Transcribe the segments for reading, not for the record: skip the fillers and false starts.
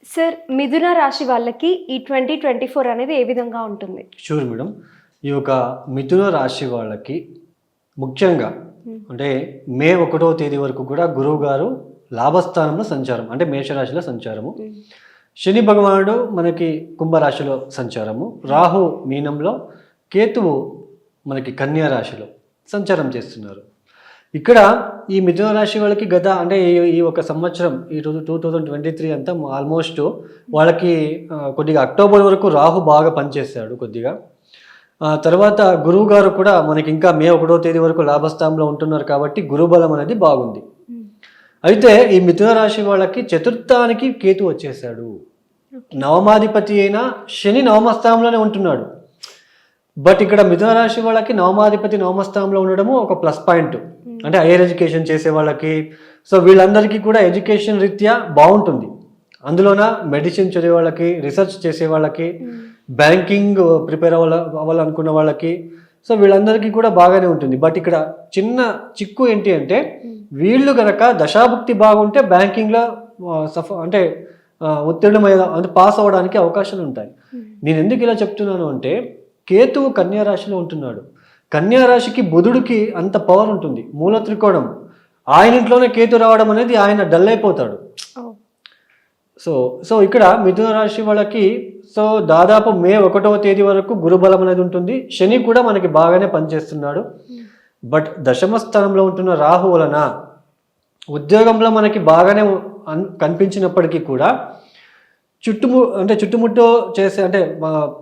Sir మిథున రాశి వాళ్ళకి ఈ 2024 అనేది ఏ విధంగా ఉంటుంది? Sure madam. ఈ యొక్క మిథున రాశి వాళ్ళకి ముఖ్యంగా అంటే మే 1వ తేదీ వరకు కూడా గురువు గారు లాభస్థానంలో సంచారం, అంటే మేషరాశిలో సంచారము, శని భగవానుడు మనకి కుంభరాశిలో సంచారము, రాహు మీనంలో, కేతువు మనకి కన్యా రాశిలో సంచారం చేస్తున్నారు. ఇక్కడ ఈ మిథున రాశి వాళ్ళకి గత అంటే ఈ ఒక సంవత్సరం ఈ 2023 అంతా ఆల్మోస్ట్ వాళ్ళకి కొద్దిగా అక్టోబర్ వరకు రాహు బాగా పనిచేస్తాడు కొద్దిగా. తర్వాత గురువు గారు కూడా మనకి ఇంకా మే 1వ తేదీ వరకు లాభస్థానంలో ఉంటున్నారు కాబట్టి గురుబలం అనేది బాగుంది. అయితే ఈ మిథున రాశి వాళ్ళకి చతుర్థానికి కేతు వచ్చేసాడు. నవమాధిపతి అయిన శని నవమస్థానంలోనే ఉంటున్నాడు. బట్ ఇక్కడ మిథున రాశి వాళ్ళకి నవమాధిపతి నవమస్థానంలో ఉండడము ఒక ప్లస్ పాయింట్. అంటే హైయర్ ఎడ్యుకేషన్ చేసే వాళ్ళకి, సో వీళ్ళందరికీ కూడా ఎడ్యుకేషన్ రీత్యా బాగుంటుంది. అందులోన మెడిసిన్ చదివే వాళ్ళకి, రీసెర్చ్ చేసే వాళ్ళకి, బ్యాంకింగ్ ప్రిపేర్ అవ్వాలనుకున్న వాళ్ళకి, సో వీళ్ళందరికీ కూడా బాగానే ఉంటుంది. బట్ ఇక్కడ చిన్న చిక్కు ఏంటి అంటే వీళ్ళు కనుక దశాభుక్తి బాగుంటే బ్యాంకింగ్లో అంటే ఉత్తీర్ణమైన అంటే పాస్ అవ్వడానికి అవకాశాలు ఉంటాయి. నేను ఎందుకు ఇలా చెప్తున్నాను అంటే కేతువు కన్యా రాశిలో ఉంటున్నాడు. కన్యా రాశికి బుధుడికి అంత పవర్ ఉంటుంది, మూల త్రికోణం. ఆయన ఇంట్లోనే కేతు రావడం అనేది ఆయన డల్ అయిపోతాడు. సో ఇక్కడ మిథున రాశి వాళ్ళకి సో దాదాపు మే 1వ తేదీ వరకు గురుబలం అనేది ఉంటుంది. శని కూడా మనకి బాగానే పనిచేస్తున్నాడు. బట్ దశమ స్థానంలో ఉంటున్న రాహు వలన ఉద్యోగంలో మనకి బాగానే కనిపించినప్పటికీ కూడా చుట్టుముట్టు చేసే అంటే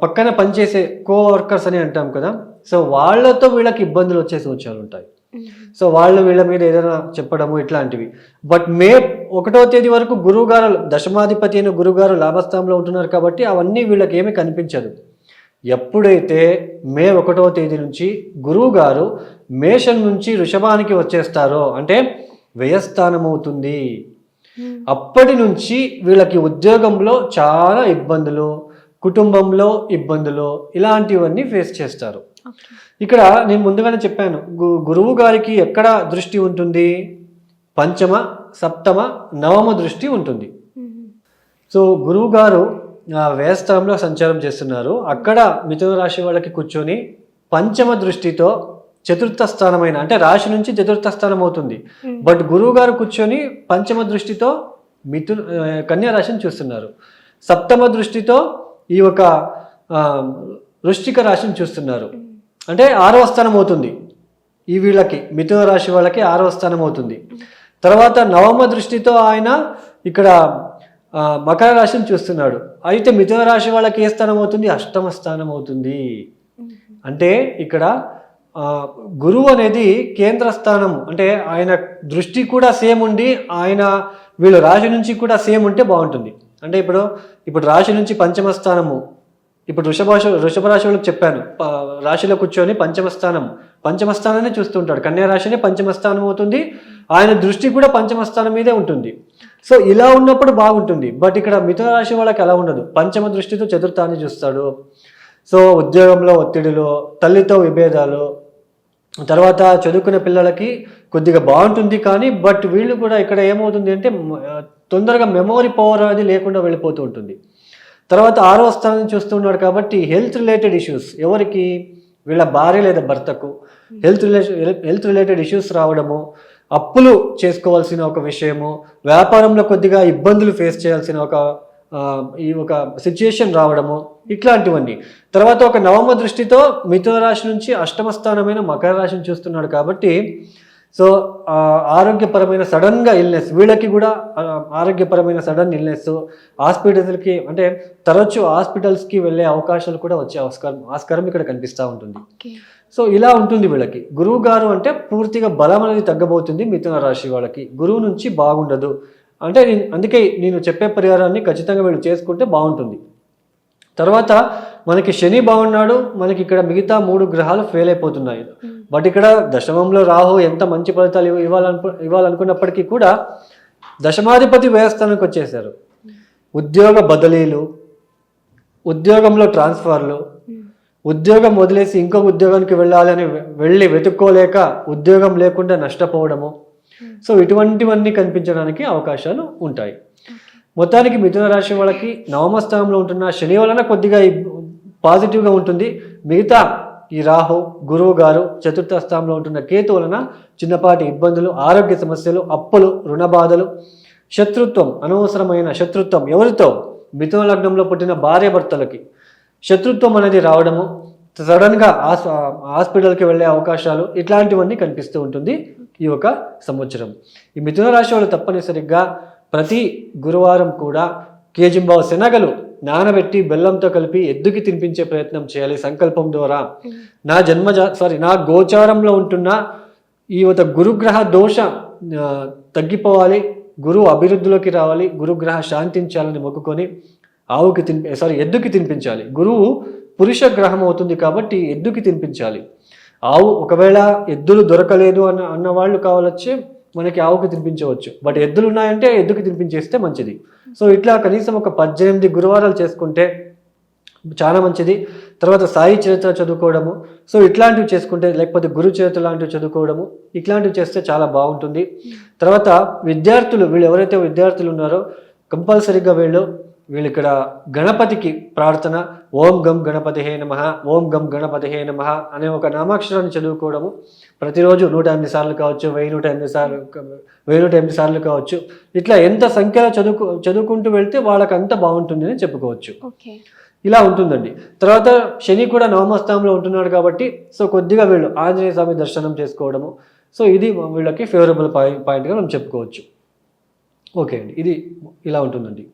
పక్కన పనిచేసే కోవర్కర్స్ అని అంటాం కదా, సో వాళ్ళతో వీళ్ళకి ఇబ్బందులు వచ్చే సూచనలు ఉంటాయి. సో వాళ్ళు వీళ్ళ మీద ఏదైనా చెప్పడము ఇట్లాంటివి. బట్ మే 1వ తేదీ వరకు గురువు గారు దశమాధిపతి అయిన గురువు గారు లాభస్థానంలో ఉంటున్నారు కాబట్టి అవన్నీ వీళ్ళకి ఏమీ కనిపించదు. ఎప్పుడైతే మే 1వ తేదీ నుంచి గురువు గారు మేషం నుంచి వృషభానికి వచ్చేస్తారో అంటే వ్యయస్థానం అవుతుంది. అప్పటి నుంచి వీళ్ళకి ఉద్యోగంలో చాలా ఇబ్బందులు, కుటుంబంలో ఇబ్బందులు, ఇలాంటివన్నీ ఫేస్ చేస్తారు. ఇక్కడ నేను ముందుగానే చెప్పాను, గురువు గారికి ఎక్కడ దృష్టి ఉంటుంది? పంచమ, సప్తమ, నవమ దృష్టి ఉంటుంది. సో గురువు గారు వ్యయస్థానంలో సంచారం చేస్తున్నారు. అక్కడ మిథున రాశి వాళ్ళకి కూర్చొని పంచమ దృష్టితో చతుర్థ స్థానమైన అంటే రాశి నుంచి చతుర్థ స్థానం అవుతుంది. బట్ గురువు గారు కూర్చొని పంచమ దృష్టితో కన్యా రాశిని చూస్తున్నారు. సప్తమ దృష్టితో ఈ ఒక వృశ్చిక రాశిని చూస్తున్నారు. అంటే 6వ స్థానం అవుతుంది. ఈ వీళ్ళకి మిథున రాశి వాళ్ళకి 6వ స్థానం అవుతుంది. తర్వాత నవమ దృష్టితో ఆయన ఇక్కడ మకర రాశిని చూస్తున్నాడు. అయితే మిథున రాశి వాళ్ళకి ఏ స్థానం అవుతుంది? 8వ స్థానం అవుతుంది. అంటే ఇక్కడ గురువు అనేది కేంద్ర స్థానం, అంటే ఆయన దృష్టి కూడా సేమ్ ఉండి ఆయన వీళ్ళు రాశి నుంచి కూడా సేమ్ ఉంటే బాగుంటుంది. అంటే ఇప్పుడు రాశి నుంచి పంచమ స్థానము, ఇప్పుడు వృషభ రాశి వాళ్ళకి చెప్పాను, రాశిలో కూర్చొని పంచమ స్థానాన్ని చూస్తుంటాడు. కన్యా రాశినే పంచమ స్థానం అవుతుంది. ఆయన దృష్టి కూడా పంచమ స్థానం మీదే ఉంటుంది. సో ఇలా ఉన్నప్పుడు బాగుంటుంది. బట్ ఇక్కడ మిథున రాశి వాళ్ళకి అలా ఉండదు. పంచమ దృష్టితో చతుర్థాన్ని చూస్తాడు. సో ఉద్యోగంలో ఒత్తిడిలో, తల్లితో విభేదాలు, తర్వాత చదువుకునే పిల్లలకి కొద్దిగా బాగుంటుంది. కానీ బట్ వీళ్ళు కూడా ఇక్కడ ఏమవుతుంది అంటే తొందరగా మెమొరీ పవర్ అనేది లేకుండా వెళ్ళిపోతూ ఉంటుంది. తర్వాత 6వ స్థానాన్ని చూస్తున్నాడు కాబట్టి హెల్త్ రిలేటెడ్ ఇష్యూస్, ఎవరికి? వీళ్ళ భార్య లేదా భర్తకు హెల్త్ రిలేటెడ్ ఇష్యూస్ రావడము, అప్పులు చేసుకోవాల్సిన ఒక విషయము, వ్యాపారంలో కొద్దిగా ఇబ్బందులు ఫేస్ చేయాల్సిన ఒక సిచ్యుయేషన్ రావడము, ఇట్లాంటివన్నీ. తర్వాత ఒక నవమ దృష్టితో మిథున రాశి నుంచి 8వ స్థానమైన మకర రాశిని చూస్తున్నాడు కాబట్టి సో ఆరోగ్యపరమైన సడన్గా ఇల్నెస్, వీళ్ళకి కూడా ఆరోగ్యపరమైన సడన్ ఇల్నెస్, హాస్పిటల్స్కి అంటే తరచు హాస్పిటల్స్కి వెళ్ళే అవకాశాలు కూడా వచ్చే ఆస్కారం ఇక్కడ కనిపిస్తూ ఉంటుంది. సో ఇలా ఉంటుంది వీళ్ళకి. గురువు గారు అంటే పూర్తిగా బలం అనేది తగ్గబోతుంది మిథున రాశి వాళ్ళకి. గురువు నుంచి బాగుండదు. అంటే అందుకే నేను చెప్పే పరిహారాన్ని ఖచ్చితంగా వీళ్ళు చేసుకుంటే బాగుంటుంది. తర్వాత మనకి శని బాగున్నాడు, మనకి ఇక్కడ మిగతా 3 గ్రహాలు ఫెయిల్ అయిపోతున్నాయి. బట్ ఇక్కడ దశమంలో రాహు ఎంత మంచి ఫలితాలు ఇవ్వాలనుకున్నప్పటికీ కూడా దశమాధిపతి వ్యయస్థానానికి వచ్చేసారు. ఉద్యోగ బదిలీలు, ఉద్యోగంలో ట్రాన్స్ఫర్లు, ఉద్యోగం వదిలేసి ఇంకో ఉద్యోగానికి వెళ్ళి వెతుక్కోలేక ఉద్యోగం లేకుండా నష్టపోవడము, సో ఇటువంటివన్నీ కనిపించడానికి అవకాశాలు ఉంటాయి. మొత్తానికి మిథున రాశి వాళ్ళకి నవమ స్థానంలో ఉంటున్న శని వలన కొద్దిగా పాజిటివ్గా ఉంటుంది. మిగతా ఈ రాహు గురువు గారు చతుర్థ స్థానంలో ఉంటున్న కేతు వలన చిన్నపాటి ఇబ్బందులు, ఆరోగ్య సమస్యలు, అప్పులు, రుణ బాధలు, శత్రుత్వం, అనవసరమైన శత్రుత్వం, ఎవరితో? మిథున లగ్నంలో పుట్టిన భార్య భర్తలకి శత్రుత్వం అనేది రావడము, సడన్గా హాస్పిటల్కి వెళ్ళే అవకాశాలు, ఇట్లాంటివన్నీ కనిపిస్తూ ఉంటుంది ఈ ఒక సంవత్సరం. ఈ మిథున రాశి వాళ్ళు తప్పనిసరిగా ప్రతి గురువారం కూడా కేజింబావు శనగలు నానబెట్టి బెల్లంతో కలిపి ఎద్దుకి తినిపించే ప్రయత్నం చేయాలి సంకల్పం ద్వారా. నా గోచారంలో ఉంటున్న ఈ ఒక గురుగ్రహ దోష తగ్గిపోవాలి, గురువు అభివృద్ధిలోకి రావాలి, గురుగ్రహ శాంతించాలని మొక్కుకొని ఎద్దుకి తినిపించాలి. గురువు పురుష గ్రహం అవుతుంది కాబట్టి ఎద్దుకి తినిపించాలి. ఆవు ఒకవేళ ఎద్దులు దొరకలేదు అన్న వాళ్ళు కావాలొచ్చి మనకి ఆవుకి తినిపించవచ్చు, బట్ ఎద్దులు ఉన్నాయంటే ఎద్దుకి తినిపించేస్తే మంచిది. సో ఇట్లా కనీసం ఒక 18 గురువారాలు చేసుకుంటే చాలా మంచిది. తర్వాత సాయి చరిత్ర చదువుకోవడము, సో ఇట్లాంటివి చేసుకుంటే, లేకపోతే గురు చరిత్ర లాంటివి చదువుకోవడము, ఇట్లాంటివి చేస్తే చాలా బాగుంటుంది. తర్వాత విద్యార్థులు, వీళ్ళు ఎవరైతే విద్యార్థులు ఉన్నారో కంపల్సరీగా వీళ్ళు ఇక్కడ గణపతికి ప్రార్థన, ఓం గం గణపతిహే నమః, ఓం గం గణపతిహే నమః అనే ఒక నామాక్షరాన్ని చదువుకోవడము ప్రతిరోజు 108 సార్లు కావచ్చు, 1108 సార్లు కావచ్చు. ఇట్లా ఎంత సంఖ్యలో చదువుకుంటూ వెళ్తే వాళ్ళకి అంత బాగుంటుంది అని చెప్పుకోవచ్చు. ఇలా ఉంటుందండి. తర్వాత శని కూడా నవమ స్థానంలో ఉంటున్నాడు కాబట్టి సో కొద్దిగా వీళ్ళు ఆంజనేయ స్వామి దర్శనం చేసుకోవడము, సో ఇది వీళ్ళకి ఫేవరబుల్ పాయింట్గా మనం చెప్పుకోవచ్చు. ఓకే అండి, ఇది ఇలా ఉంటుందండి.